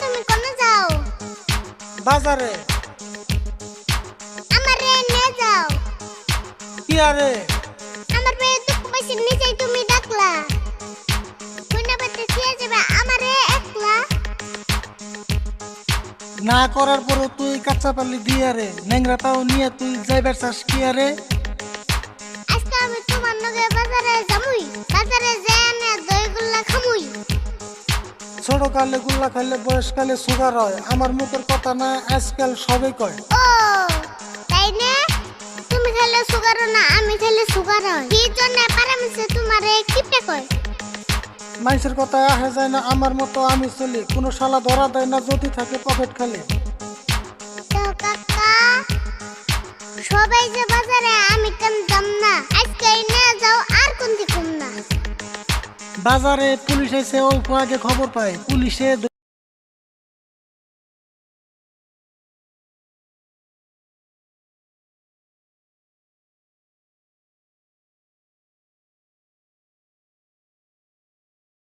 তুমি কোনে যাও? বাজারে। আমারে নিয়ে যাও। কি আরে? আমার পেয়ে দুঃখ পাইছে নিচেই তুমি ডাকলা। কোনে বাতে ছিয়া যাবে আমারে একলা। না করার পরও তুই কাঁচা পালি দিয়ে রে, ন্যাংরাটাও নিয়ে তুই যাইবার চাস কি আরে? আজকে আমি তোমার লগে বাজারে যামুই। বাজারে যেয়ে না দইগুল্লা খামুই। ছোট কালে গুল্লা খাইলে বয়সকালে সুগার হয়। আমার মুখের কথা না, আজকাল সবাই কয়। ও তাই না? তুমি খেলে সুগার না, আমি খেলে সুগার হয়। কি জন্য পারামিছে তোমারে কিপটা কয়? মানুষের কথা আসা যায় না, আমার মতো আমি চলি। কোনো শালা ধরা দেয় না যদি থাকে পকেট খালি। তো কাকা সবাই যে বাজারে আমি কেন যাম না? আজকে নিয়ে যাও আর কোন দিকুম না। বাজারে পুলিশ এসে অল্প আগে খবর পায়, পুলিশে